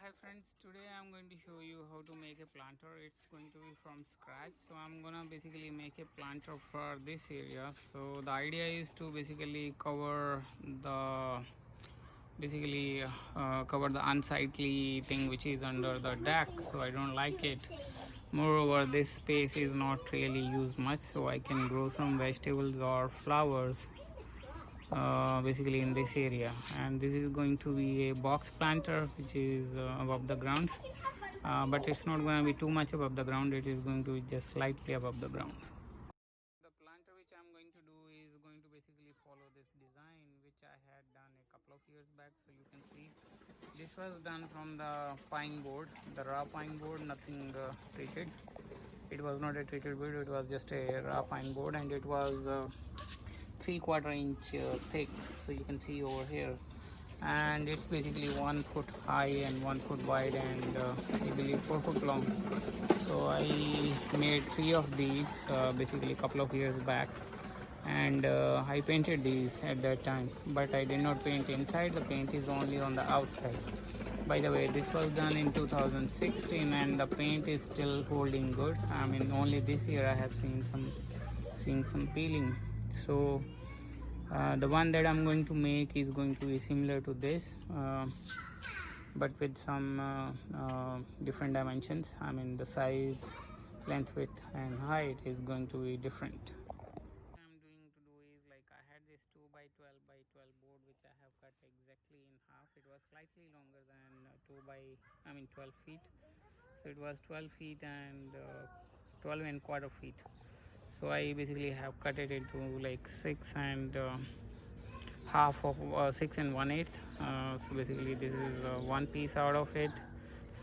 Hi friends, today I'm going to show you how to make a planter. It's going to be from scratch. So I'm gonna basically make a planter for this area. So the idea is to basically cover the cover the unsightly thing which is under the deck. So I don't like it. Moreover, this space is not really used much, so I can grow some vegetables or flowers basically in this area. And this is going to be a box planter which is above the ground, but it's not going to be too much above the ground. It is going to be just slightly above the ground. The planter which I'm going to do is going to basically follow this design which I had done a couple of years back. So you can see this was done from the pine board, the raw pine board, nothing treated. It was not a treated board, it was just a raw pine board, and it was 3/4 inch thick. So you can see over here, and it's basically 1 foot high and 1 foot wide, and I believe 4 foot long. So I made 3 of these basically a couple of years back, and I painted these at that time, but I did not paint inside. The paint is only on the outside. By the way, this was done in 2016 and the paint is still holding good. I mean, only this year I have seen some peeling. So the one that I'm going to make is going to be similar to this, but with some different dimensions. I mean, the size, length, width and height is going to be different. I'm doing to do is, like, I had this 2 by 12 by 12 board which I have cut exactly in half. It was slightly longer than 12 feet. So it was 12 feet and 12 and quarter feet. So I basically have cut it into like 6 and half of 6 and 1/8. So basically this is one piece out of it.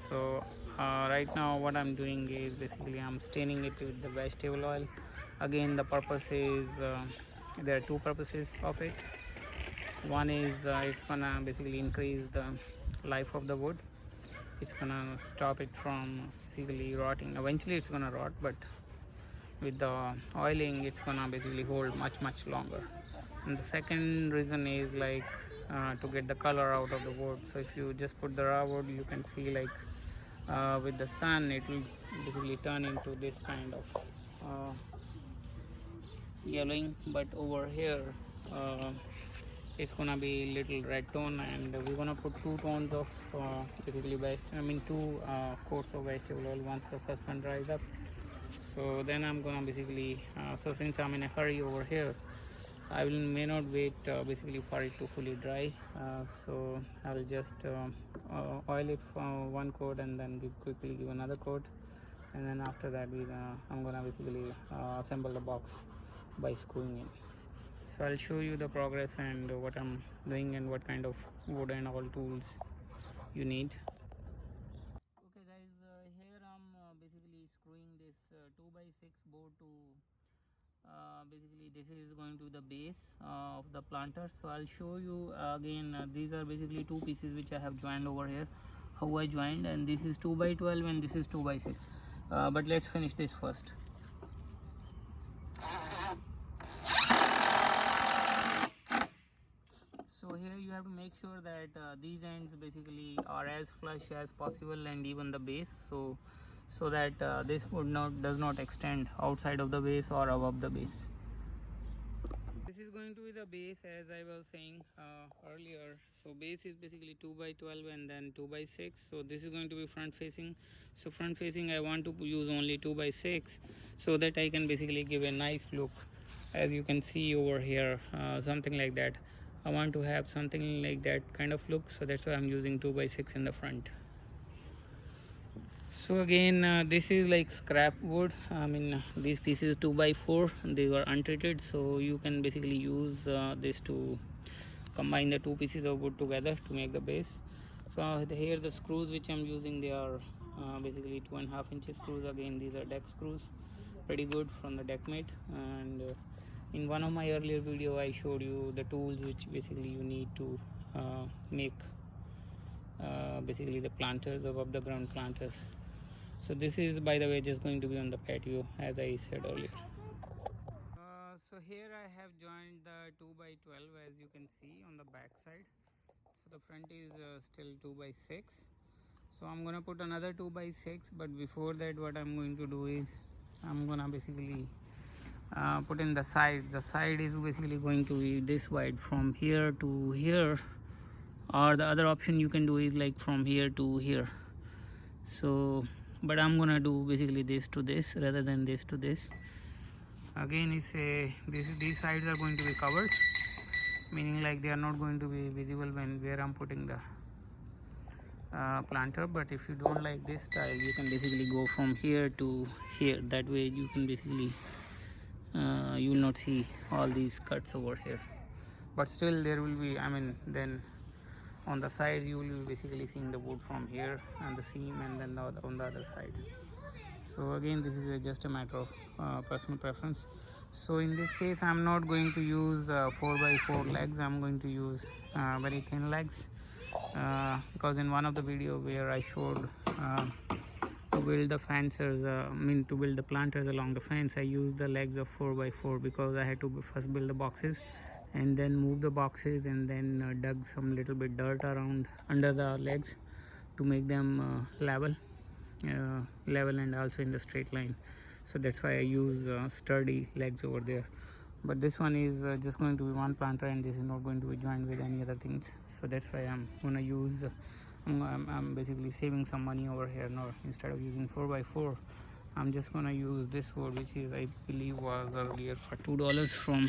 So right now what I'm doing is basically I'm staining it with the vegetable oil. Again, the purpose is there are two purposes of it. One is it's gonna basically increase the life of the wood. It's gonna stop it from basically rotting. Eventually it's gonna rot, but with the oiling it's gonna basically hold much longer. And the second reason is, like, to get the color out of the wood. So if you just put the raw wood, you can see, like, with the sun it will basically turn into this kind of yellowing, but over here uh, it's gonna be little red tone, and we're gonna put two tones of basically two coats of vegetable oil once the first one dries up. So then I'm gonna basically so since I'm in a hurry over here, I may not wait basically for it to fully dry. So I'll just oil it for one coat and then quickly give another coat, and then after that I'm gonna basically assemble the box by screwing in. So I'll show you the progress and what I'm doing and what kind of wood and all tools you need. Okay guys, here I'm basically screwing this 2 by 6 board to basically this is going to the base of the planter. So I'll show you again. These are basically two pieces which I have joined over here, how I joined, and this is 2 by 12 and this is 2 by 6. But let's finish this first. So here you have to make sure that these ends basically are as flush as possible, and even the base, so that this wood does not extend outside of the base or above the base. This is going to be the base, as I was saying earlier. So base is basically 2 by 12 and then 2 by 6. So this is going to be front facing. So front facing I want to use only 2 by 6 so that I can basically give a nice look, as you can see over here, something like that. I want to have something like that kind of look, so that's why I'm using 2 by 6 in the front. So again, this is like scrap wood. I mean, these pieces 2 by 4, they were untreated, so you can basically use this to combine the two pieces of wood together to make the base. So here the screws which I'm using, they are basically 2.5 inches screws. Again, these are deck screws, pretty good from the Deckmate. And in one of my earlier video I showed you the tools which basically you need to make basically the planters, above the ground planters. So this is, by the way, just going to be on the patio, as I said earlier. So here I have joined the 2 by 12, as you can see on the back side. So the front is still 2 by 6. So I'm gonna put another 2x6, but before that what I'm going to do is I'm gonna basically put in the sides. The side is basically going to be this wide from here to here, or the other option you can do is like from here to here. So but I'm gonna do basically this to this rather than this to this. Again, it's a these sides are going to be covered, meaning like they are not going to be visible when where I'm putting the planter. But if you don't like this style, you can basically go from here to here. That way you can basically you will not see all these cuts over here, but still there will be, I mean, then on the side you will be basically seeing the wood from here and the seam, and then on the other side. So again, this is just a matter of personal preference. So in this case I'm not going to use 4x4 legs. I'm going to use very thin legs, because in one of the video where I showed to build the fences, to build the planters along the fence, I used the legs of 4x4 because I had to first build the boxes and then move the boxes, and then dug some little bit dirt around under the legs to make them level and also in the straight line. So that's why I use sturdy legs over there. But this one is just going to be one planter, and this is not going to be joined with any other things. So that's why I'm gonna use I'm basically saving some money over here. Now instead of using 4x4, I'm just gonna use this wood, which is, I believe, was earlier for $2 from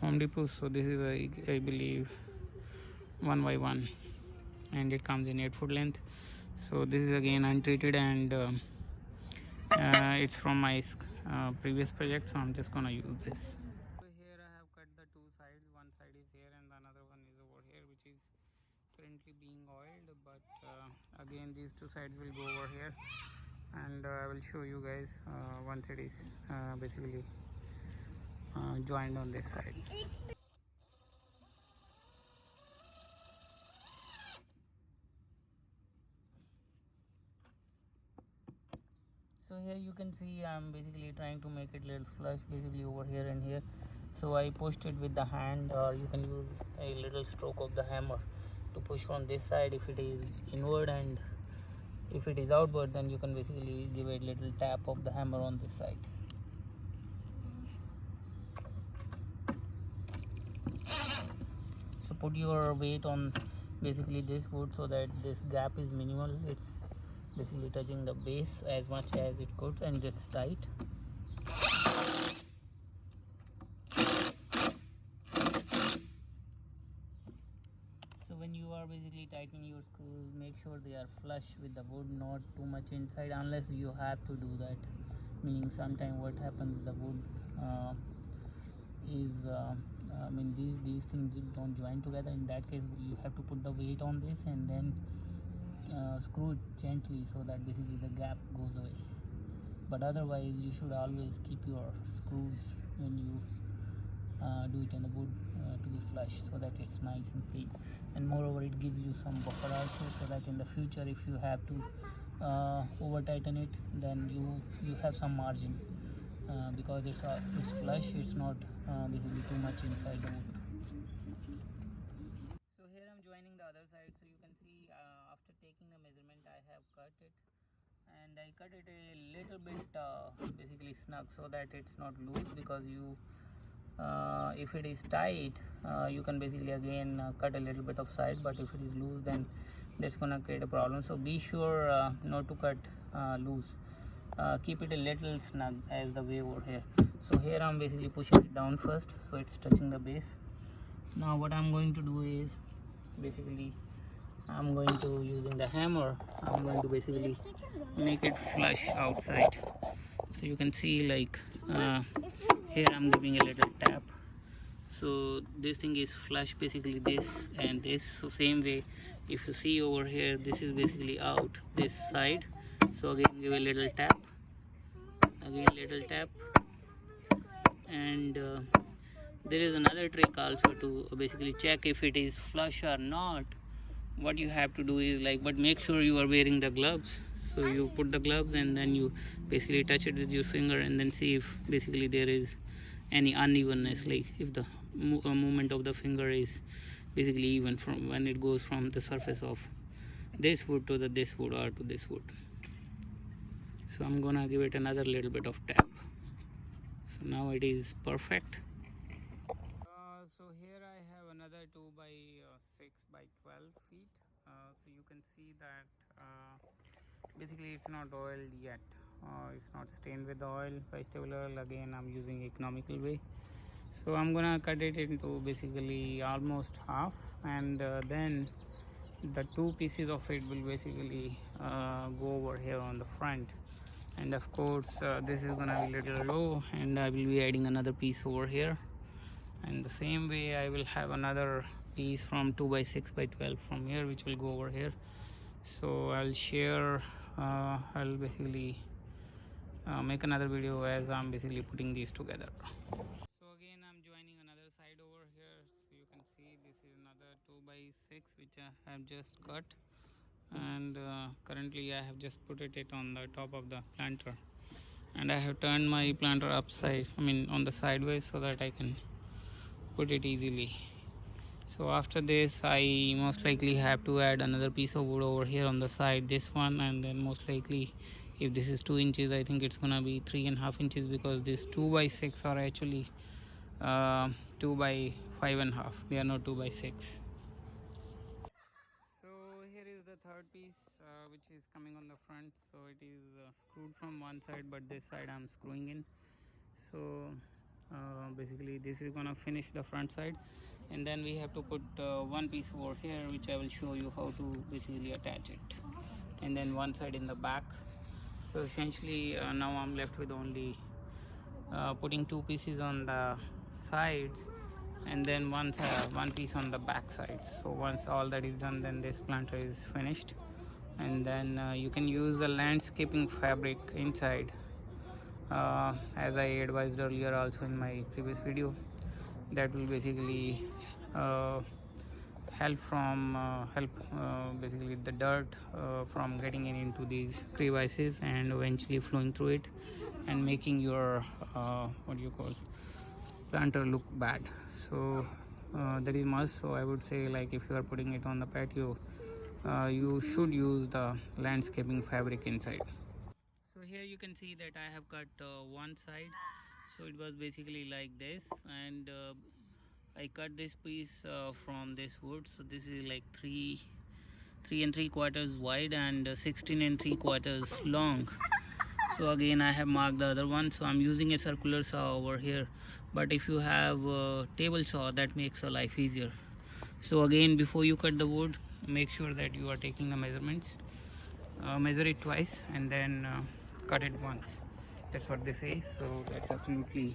Home Depot. So this is I believe 1x1, and it comes in 8 foot length. So this is again untreated, and it's from my previous project, so I'm just gonna use this. So here I have cut the two sides. One side is here and the another one is over here, which is currently being oiled. But again, these two sides will go over here, and I will show you guys once it is basically joined on this side. So here you can see I'm basically trying to make it little flush basically over here and here. So I pushed it with the hand, or you can use a little stroke of the hammer to push from this side if it is inward, and if it is outward then you can basically give a little tap of the hammer on this side. So put your weight on basically this wood so that this gap is minimal. It's basically touching the base as much as it could, and it's tight. So when you are basically tightening your screws, make sure they are flush with the wood, not too much inside, unless you have to do that. Meaning sometime what happens, the wood these things don't join together. In that case you have to put the weight on this and then screw it gently so that basically the gap goes away. But otherwise you should always keep your screws when you do it in the wood to be flush, so that it's nice and clean. And moreover, it gives you some buffer also, so that in the future if you have to over tighten it, then you have some margin, because it's flush, it's not basically too much inside the wood. So here I'm joining the other side. So you can see after taking the measurement I have cut it, and I cut it a little bit basically snug, so that it's not loose, because you if it is tight you can basically again cut a little bit of side, but if it is loose then that's gonna create a problem. So be sure not to cut loose. Keep it a little snug as the way over here. So here I'm basically pushing it down first, so it's touching the base. Now what I'm going to do is basically I'm going to, using the hammer, I'm going to basically make it flush outside. So you can see like here I'm giving a little tap, so this thing is flush, basically this and this. So same way, if you see over here, this is basically out this side. So again give a little tap, again little tap, and there is another trick also to basically check if it is flush or not. What you have to do is like, but make sure you are wearing the gloves. So you put the gloves and then you basically touch it with your finger and then see if basically there is any unevenness, like if the movement of the finger is basically even from when it goes from the surface of this wood to the this wood or to this wood. So I'm gonna give it another little bit of tap. So now it is perfect. So here I have another 2 by 6 by 12 feet. So you can see that basically it's not oiled yet. It's not stained with oil, vegetable oil. Again, I'm using economical way. So I'm gonna cut it into basically almost half, and then the two pieces of it will basically go over here on the front. And of course this is gonna be little low, and I will be adding another piece over here. And the same way I will have another piece from 2 by 6 by 12 from here, which will go over here. So I'll share I'll basically make another video as I'm basically putting these together. So again I'm joining another side over here. So you can see this is another 2 by 6 which I have just cut, and currently I have just put it on the top of the planter, and I have turned my planter upside, on the sideways, so that I can put it easily. So after this I most likely have to add another piece of wood over here on the side, this one, and then most likely, if this is 2 inches, I think it's gonna be 3.5 inches, because these 2 by 6 are actually 2 by 5.5, they are not 2 by 6. So here is the third piece which is coming on the front. So it is screwed from one side, but this side I'm screwing in. So basically this is gonna finish the front side, and then we have to put one piece over here, which I will show you how to basically attach it, and then one side in the back. So essentially now I'm left with only putting two pieces on the sides, and then one piece on the back side. So once all that is done, then this planter is finished, and then you can use the landscaping fabric inside, as I advised earlier also in my previous video. That will basically uh, help basically the dirt from getting into these crevices and eventually flowing through it, and making your what do you call, planter look bad. So that is must. So I would say, like, if you are putting it on the patio, you should use the landscaping fabric inside. So here you can see that I have cut one side. So it was basically like this, and I cut this piece from this wood. So this is like 3 and 3/4 wide, and 16 and 3/4 long. So again I have marked the other one. So I'm using a circular saw over here, but if you have a table saw, that makes a life easier. So again, before you cut the wood, make sure that you are taking the measurements. Measure it twice, and then cut it once. That's what they say. So that's absolutely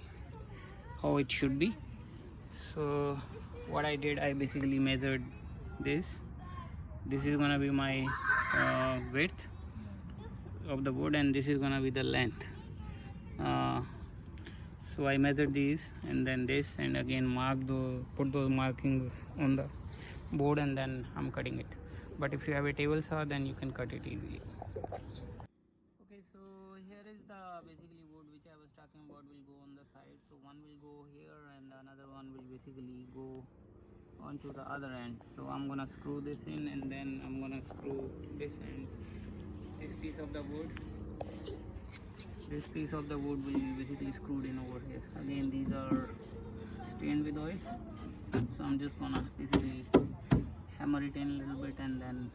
how it should be. So what I did, I basically measured this is gonna be my width of the wood, and this is gonna be the length. uh, so I measured these, and then this, and again put those markings on the board, and then I'm cutting it. But if you have a table saw, then you can cut it easily. Okay, so here is the basically wood which I was talking about will go on the side. So one will go here, and another one will basically go onto the other end. So I'm gonna screw this in, and then I'm gonna screw this end. This piece of the wood will be basically screwed in over here. Again, these are stained with oil, so I'm just gonna basically hammer it in a little bit, and then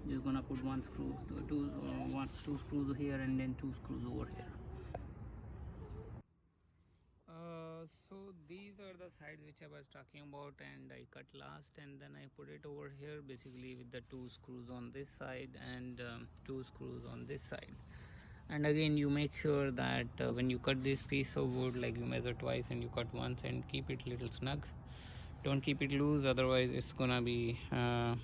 just gonna put one screw, two screws here, and then two screws over here. So these are the sides which I was talking about, and I cut last, and then I put it over here basically with the two screws on this side, and two screws on this side. And again, you make sure that when you cut this piece of wood, like, you measure twice and you cut once, and keep it little snug. Don't keep it loose, otherwise it's gonna be a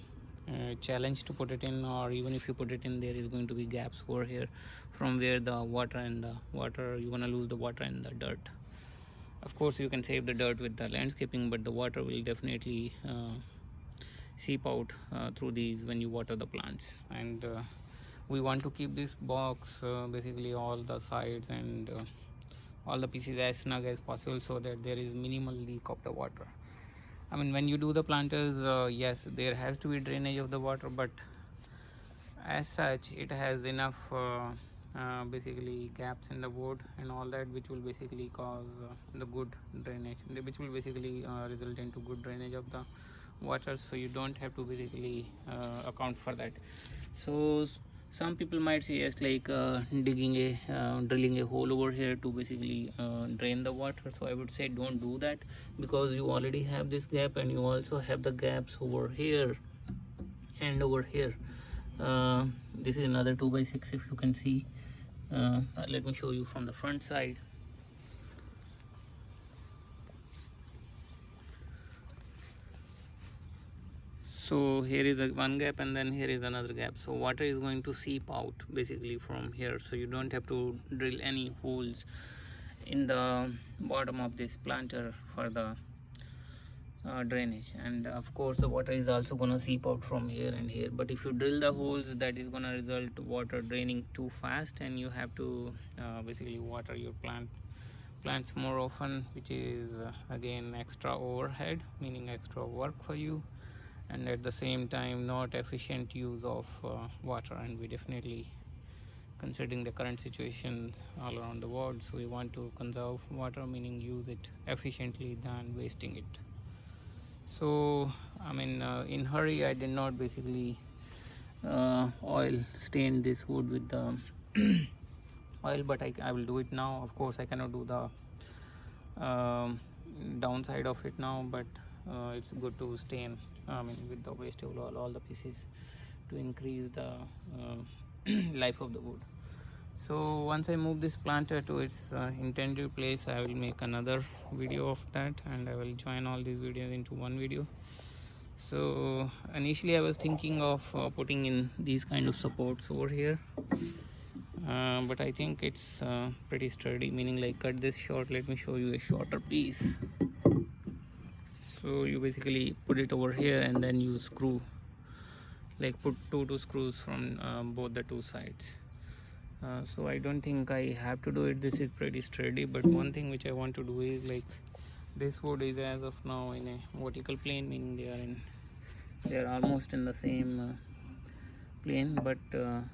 challenge to put it in, or even if you put it in, there is going to be gaps over here from where the water you're gonna lose the water and the dirt. Of course you can save the dirt with the landscaping, but the water will definitely seep out through these when you water the plants. And we want to keep this box, basically all the sides and all the pieces, as snug as possible, so that there is minimal leak of the water. I mean, when you do the planters, yes, there has to be drainage of the water, but as such it has enough basically gaps in the wood and all that, which will basically cause the good drainage, which will basically result into good drainage of the water, so you don't have to basically account for that. So some people might say yes, like drilling a hole over here to basically drain the water. So I would say don't do that, because you already have this gap and you also have the gaps over here and over here. This is another 2x6, if you can see. Let me show you from the front side. So here is one gap and then here is another gap, so water is going to seep out basically from here, so you don't have to drill any holes in the bottom of this planter for the drainage. And of course the water is also gonna seep out from here and here, but if you drill the holes, that is gonna result water draining too fast, and you have to basically water your plants more often, which is again extra overhead, meaning extra work for you, and at the same time not efficient use of water. And we definitely, considering the current situations all around the world, so we want to conserve water, meaning use it efficiently than wasting it. So I mean, in hurry I did not basically oil stain this wood with the oil, but I will do it now. Of course I cannot do the downside of it now, but it's good to stain, I mean, with the vegetable oil all the pieces, to increase the life of the wood. So once I move this planter to its intended place, I will make another video of that, and I will join all these videos into one video. So initially I was thinking of putting in these kind of supports over here, but I think it's pretty sturdy, meaning like cut this short. Let me show you a shorter piece. So you basically put it over here and then you screw, like put two screws from both the two sides. So I don't think I have to do it. This is pretty sturdy, but one thing which I want to do is, like, this wood is as of now in a vertical plane, meaning they are almost in the same plane, but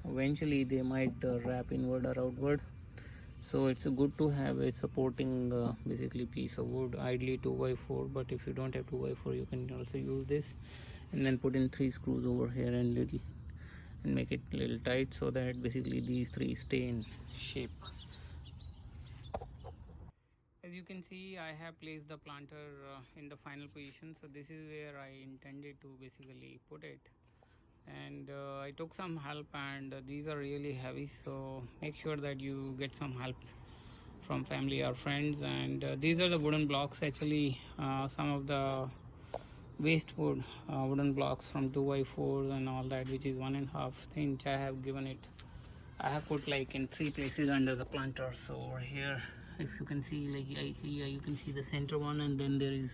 eventually they might wrap inward or outward. So it's good to have a supporting basically piece of wood, ideally 2x4, but if you don't have 2x4 you can also use this, and then put in 3 screws over here and make it a little tight, so that basically these 3 stay in shape. As you can see, I have placed the planter in the final position, so this is where I intended to basically put it. And I took some help, and these are really heavy, so make sure that you get some help from family or friends. And these are the wooden blocks, actually some of the waste wood wooden blocks from 2x4s and all that, which is 1.5 inch. I have given it, I have put like in 3 places under the planter. So over here, if you can see, like here you can see the center one, and then there is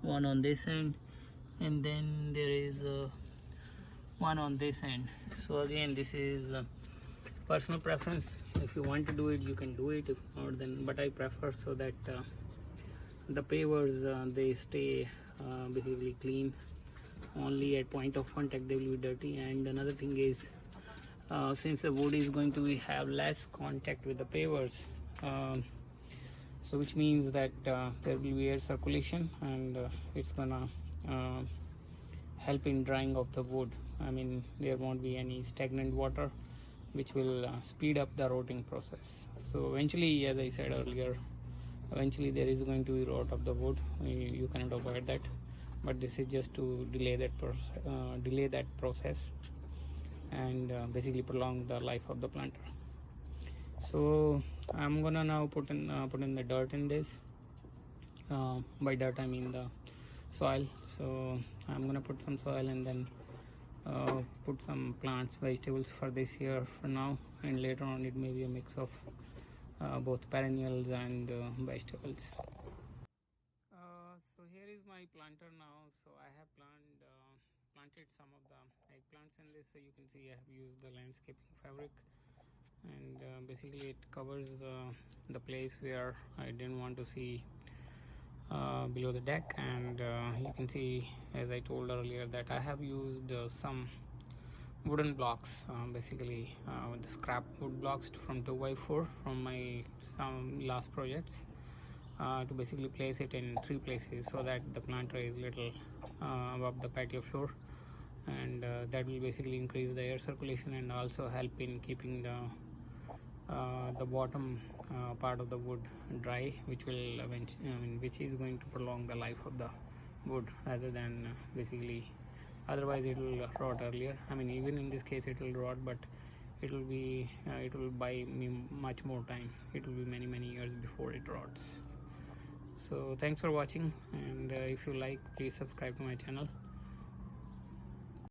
one on this end, and then there is one on this end. So again, this is personal preference. If you want to do it, you can do it. If not, then, but I prefer, so that the pavers they stay basically clean. Only at point of contact they will be dirty. And another thing is, since the wood is going to have less contact with the pavers, so which means that there will be air circulation, and it's gonna help in drying of the wood. I mean, there won't be any stagnant water, which will speed up the rotting process. So eventually, as I said earlier, eventually there is going to be rot of the wood. You cannot avoid that, but this is just to delay that process, and basically prolong the life of the planter. So I'm gonna now put in the dirt in this. By dirt I mean the soil. So I'm gonna put some soil, and then put some plants, vegetables for this year for now, and later on it may be a mix of both perennials and vegetables. So here is my planter now. So I have planted some of the eggplants in this. So you can see I have used the landscaping fabric, and basically it covers the place where I didn't want to see below the deck. And you can see, as I told earlier, that I have used some wooden blocks, basically with the scrap wood blocks from 2x4 from my some last projects, to basically place it in 3 places so that the planter is little above the patio floor, and that will basically increase the air circulation and also help in keeping the bottom part of the wood dry, which will which is going to prolong the life of the wood rather than basically otherwise it will rot earlier. I mean, even in this case it will rot, but it will be it will buy me much more time. It will be many years before it rots. So thanks for watching, and if you like, please subscribe to my channel.